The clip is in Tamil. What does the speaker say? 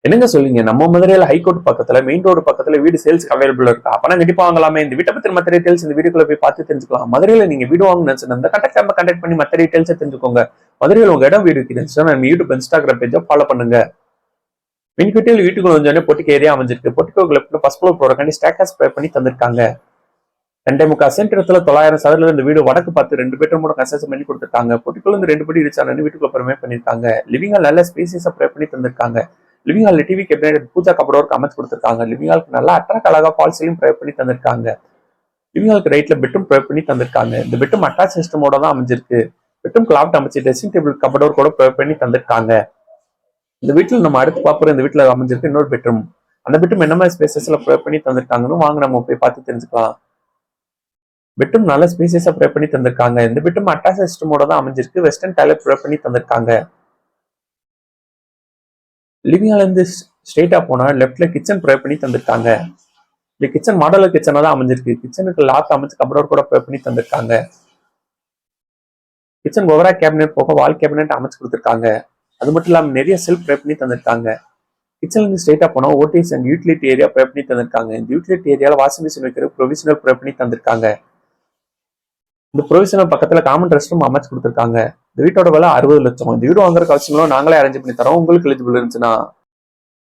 என்னங்க சொல்லுங்க, நம்ம மதுரையில ஹைகோர்ட் பக்கத்துல மெயின் ரோடு பக்கத்துல வீடு சேல்ஸ் அவைலபிள் இருக்கா? அப்பனா கண்டிப்பா வாங்கலாமே. இந்த வீட்டை பத்தி மற்ற டீடைல்ஸ் இந்த வீடியோக்குள்ள போய் பார்த்து தெரிஞ்சுக்கலாம். மதுரையில நீங்க வீடு வாங்கணும்னு இந்த கண்டக்ட் பண்ணி மற்ற டீடைல்ஸ் தெரிஞ்சுக்கோங்க. மதுரையில் உங்க இடம் வீடு இருக்குன்னு நம்ம யூடியூப் இன்ஸ்டாகிராம் பேஜை ஃபாலோ பண்ணுங்க. மின்கட்டியில் வீட்டுக்குள்ள வந்தோடனே பொட்டிக்கு ஏரியா அமைஞ்சிருக்கு. பொட்டிக்கு லெப்ட்ல ஃபர்ஸ்ட் ஃப்ளோர் போறக்காண்டி ஸ்டேக்கர்ஸ் ஸ்ப்ரே பண்ணி தந்திருக்காங்க. 2.25 சென்ட் இடத்துல 900 சதுரத்துல இந்த வீடு வடக்கு பார்த்து 2 பெட்ரூமோட கன்ஸ்ட்ரக்ஷன் பண்ணி கொடுத்துருக்காங்க. பொட்டிக்குள்ள இருந்து 2 படி இடிச்சானு வீட்டுக்குள்ள பெருமை பண்ணிருக்காங்க. லிவிங் ஹால் நல்ல ஸ்பேசியஸா ப்ரே பண்ணி தந்திருக்காங்க. Living hall TV cabinet pooja cupboard அமைச்சு கொடுத்துருக்காங்க. லிவிங் ஹாலுக்கு நல்லா அட்ராக்ட் அழகா ஃபால் சீலிங் ப்ரே பண்ணி தந்திருக்காங்க. லிவிங் ஹாலுக்கு ரைட்ல பெட்ரூம் ப்ரே பண்ணி தந்திருக்காங்க. இந்த பெட்ரூம் அட்டாச் சிஸ்டமோட தான் அமைஞ்சிருக்கு. பெட்ரூம் கிளாப்ட் அமைச்சு ட்ரெஸ்ஸிங் டேபிள் கபோர்ட் கூட ப்ரே பண்ணி தந்திருக்காங்க. இந்த வீட்டில் நம்ம அடுத்து பாப்புற இந்த வீட்டுல அமைஞ்சிருக்கு இன்னொரு பெட்ரூம். அந்த பெட்ரூம் என்ன மாதிரி ஸ்பேசஸ்ல ப்ரே பண்ணி தந்திருக்காங்கன்னு வாங்க நம்ம போய் பார்த்து தெரிஞ்சுக்கலாம். பெட்ரூம் நல்ல ஸ்பேசியஸா ப்ரே பண்ணி தந்திருக்காங்க. இந்த பெட்ரூம் அட்டாச் சிஸ்டமோட தான் அமைஞ்சிருக்கு. வெஸ்டர்ன் டாய்லெட் ப்ரே பண்ணி தந்திருக்காங்க. லிவிங் ஹால்ல இருந்து ஸ்ட்ரெயிட்டா போனா லெஃப்ட்ல கிச்சன் ப்ரே பண்ணி தந்திருக்காங்க. இந்த கிச்சன் மாடலர் கிச்சனா தான் அமைஞ்சிருக்கு. கிச்சனுக்கு லாக் அமைச்சு கபோர்ட் கூட ப்ரே பண்ணி தந்திருக்காங்க. கிச்சன் ஓவரா கேபினெட் போக வால் கேபினெட் அமைச்சு கொடுத்துருக்காங்க. அது மட்டும் இல்லாம நிறைய செல்ஃப் ப்ரே பண்ணி தந்திருக்காங்க. கிச்சன்ல இருந்து ஸ்ட்ரெயிட்டா போனா ODS and utility area pray பண்ணி தந்திருக்காங்க. இந்த யூட்டிலிட்டி ஏரியால வாஷிங் மிஷின் வைக்கிற ப்ரொவிஷனல் ப்ரே பண்ணி தந்திருக்காங்க. இந்த ப்ரொவிஷனல் பக்கத்துல காமன் ரெஸ்ட் ரூம் அமைச்சு கொடுத்துருக்காங்க. இந்த வீட்டோட விலை 60 லட்சம். இந்த வீடு வாங்குற கவசங்களும் நாங்களே அரேஞ்ச் பண்ணி தரோம். உங்களுக்கு எலிஜிபிள் இருந்துச்சுன்னா